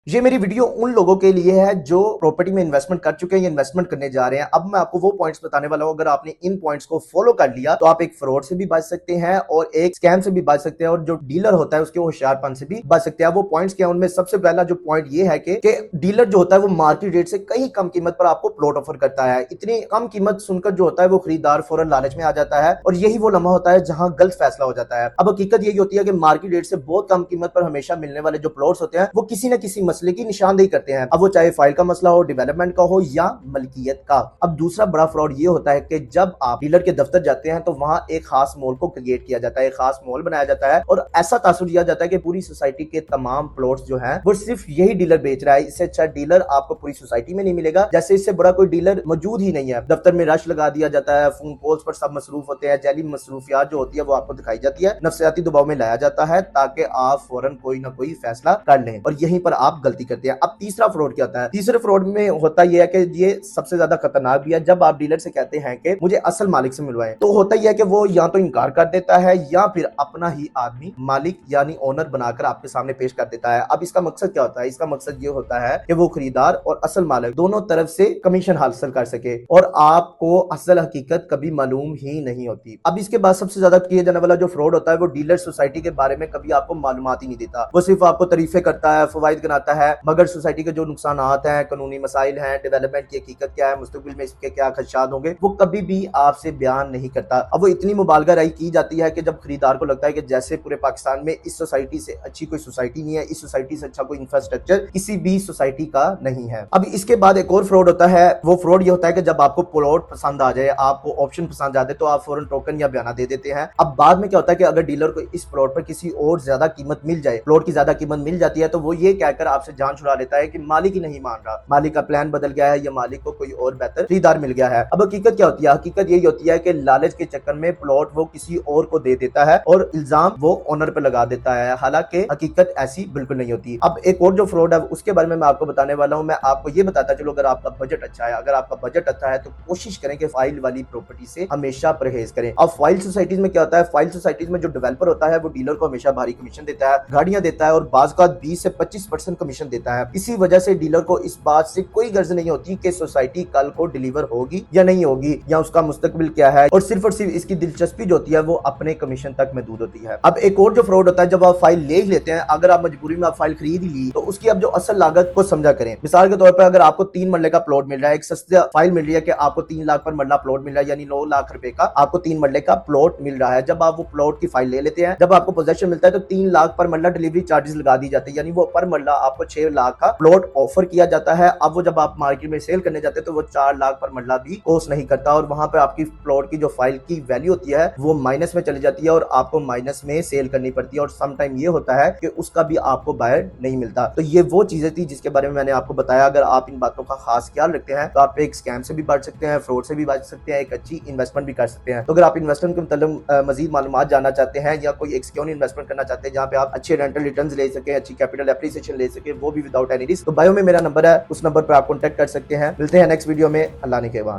ये मेरी वीडियो उन लोगों के लिए है जो प्रॉपर्टी में इन्वेस्टमेंट कर चुके हैं या इन्वेस्टमेंट करने जा रहे हैं। अब मैं आपको वो पॉइंट्स बताने वाला हूं, अगर आपने इन पॉइंट्स को फॉलो कर लिया तो आप एक फ्रॉड से भी बच सकते हैं और एक स्कैम से भी बच सकते हैं और जो डीलर होता है उसके होशियारपन से भी बच सकते हैं। वो पॉइंट्स क्या है, उनमें सबसे पहला जो पॉइंट ये है कि डीलर जो होता है वो मार्केट रेट से कहीं कम कीमत पर आपको प्लॉट ऑफर करता है। इतनी कम कीमत सुनकर जो होता है वो खरीदार फौरन लालच में आ जाता है और यही वो लम्हा होता है जहां गलत फैसला हो जाता है। अब हकीकत यही होती है कि मार्केट रेट से बहुत कम कीमत पर हमेशा मिलने वाले जो प्लॉट्स होते हैं वो किसी न किसी मसले की निशानदेही करते हैं। अब वो चाहे फाइल का मसला हो, डेवलपमेंट का हो या मलकियत का। अब दूसरा बड़ा फ्रॉड ये होता है कि जब आप डीलर के दफ्तर जाते हैं तो वहां एक खास मॉल को क्रिएट किया जाता है, एक खास मॉल बनाया जाता है और ऐसा तासुर दिया जाता है कि पूरी सोसाइटी के तमाम प्लॉट्स जो हैं वो सिर्फ यही डीलर बेच रहा है। इससे अच्छा डीलर आपको पूरी सोसाइटी में नहीं मिलेगा, जैसे इससे बड़ा कोई डीलर मौजूद ही नहीं है। दफ्तर में रश लगा दिया जाता है, फोन कॉल्स पर सब मसरूफ होते हैं, जैली मसरूफियात जो होती है वो आपको दिखाई जाती है, नफ्सियाती दबाव में लाया जाता है ताकि आप फौरन कोई ना कोई फैसला कर लें और यहीं पर आप गलती करते हैं। अब तीसरा फ्रॉड क्या होता है? तीसरे फ्रॉड में होता यह है कि ये सबसे ज्यादा खतरनाक भी है। जब आप डीलर से कहते हैं कि मुझे असल मालिक से मिलवाएं, तो होता यह है कि वो या तो इनकार कर देता है या फिर अपना ही आदमी मालिक यानी ओनर बनाकर आपके सामने पेश कर देता है। अब इसका मकसद क्या होता है? इसका मकसद ये होता है कि वो खरीदार और असल मालिक दोनों तरफ से कमीशन हासिल कर सके और आपको असल हकीकत कभी मालूम ही नहीं होती। अब इसके बाद सबसे ज्यादा किए जाने वाला जो फ्रॉड होता है वो डीलर सोसाइटी के बारे में कभी आपको मालूमात ही नहीं देता। वो सिर्फ आपको तारीफें करता है, फवाइद गिनाता है, मगर सोसाइटी के जो नुकसानात हैं, कानूनी मसाइल हैं, डेवलपमेंट की हकीकत क्या है, मुस्तकबिल में इसके क्या खदशात होंगे, वो कभी भी आपसे बयान नहीं करता। अब वो इतनी मुबालगा राई की जाती है कि जब खरीदार को लगता है कि जैसे पूरे पाकिस्तान में इस सोसाइटी से अच्छी कोई सोसाइटी नहीं है, इस सोसाइटी से अच्छा कोई इंफ्रास्ट्रक्चर किसी भी सोसाइटी का नहीं है। अब इसके बाद एक और फ्रॉड होता है। वो फ्रॉड ये होता है कि जब आपको प्लॉट पसंद आ जाए, आपको ऑप्शन पसंद आ जाए, तो आप फौरन टोकन या बयाना दे देते हैं। अब बाद में क्या होता है कि अगर डीलर को इस प्लॉट पर किसी और ज्यादा कीमत मिल जाए, प्लॉट की ज्यादा कीमत मिल जाती है, तो वो ये कहकर आपसे जान छुड़ा लेता है कि मालिक ही नहीं मान रहा, मालिक का प्लान बदल गया है या मालिक को कोई और बेहतर खरीदार मिल गया है। अब हकीकत क्या होती है? हकीकत यही होती है कि लालच के चक्कर में प्लॉट वो किसी और को दे देता है और इल्जाम वो ओनर पर लगा देता है, हालांकि हकीकत ऐसी बिल्कुल नहीं होती। अब एक और जो फ्रॉड है उसके बारे में मैं आपको बताने वाला हूं। मैं आपको ये बताता चलो, अगर आपका बजट अच्छा है, अगर आपका बजट अच्छा है तो कोशिश करें कि फाइल वाली प्रॉपर्टी से हमेशा परहेज करें। अब फाइल सोसाइटीज में क्या होता है? फाइल सोसाइटीज में जो डेवलपर होता है वो डीलर को हमेशा भारी कमीशन देता है, गाड़ियां देता है और बाज़ का 20 से 25% कमीशन देता है। इसी वजह से डीलर को इस बात से कोई गर्ज नहीं होती कि सोसाइटी कल को डिलीवर होगी या नहीं होगी या उसका मुस्तकबिल क्या है, और सिर्फ इसकी दिलचस्पी जो होती है वो अपने कमीशन तक महदूद होती है। अब एक और जो फ्रॉड होता है, जब आप फाइल ले लेते हैं, अगर आप मजबूरी में आप फाइल खरीद ली तो उसकी अब जो असल लागत को समझा करें। मिसाल के तौर पर अगर आपको 3 मरले का प्लॉट मिल रहा है, एक सस्ता फाइल मिल रही है कि आपको 3 लाख पर मरला प्लॉट मिल रहा है, यानी 9 लाख रुपए का आपको 3 मरले का प्लॉट मिल रहा है। जब आप वो प्लॉट की फाइल ले लेते हैं, जब आपको पोजेशन मिलता है तो 3 लाख पर मरला डिलीवरी चार्जेस लगा दी जाती है, यानी वो पर मरला आपको 6 लाख का प्लॉट ऑफर किया जाता है। अब वो जब आप मार्केट में सेल करने जाते हैं तो वो 4 लाख पर मरला भी कोस्ट नहीं करता और वहां पे आपकी प्लॉट की जो फाइल की वैल्यू होती है वो माइनस में चली जाती है और आपको माइनस में सेल करनी पड़ती है और सम टाइम ये होता है कि उसका भी आपको बायर नहीं मिलता। तो ये वो चीजें थी जिसके बारे में मैंने आपको बताया। अगर आप इन बातों का खास ख्याल रखते हैं तो आप एक स्कैम से भी बच सकते हैं, फ्रॉड से भी बच सकते हैं, एक अच्छी इन्वेस्टमेंट भी कर सकते हैं। तो अगर आप इन्वेस्टमेंट के मतलब मजीद मालूमात जानना चाहते हैं या कोई एक सिक्योर इन्वेस्टमेंट करना चाहते हैं जहां पे आप अच्छे रेंटल रिटर्न्स ले सके, अच्छी कैपिटल एप्रिसिएशन ले सके, वो भी विदाउट एनी रिस्क, तो बायो में मेरा नंबर है, उस नंबर पर आप कॉन्टैक्ट कर सकते हैं। मिलते हैं नेक्स्ट वीडियो में। अल्लाह ने के बाद।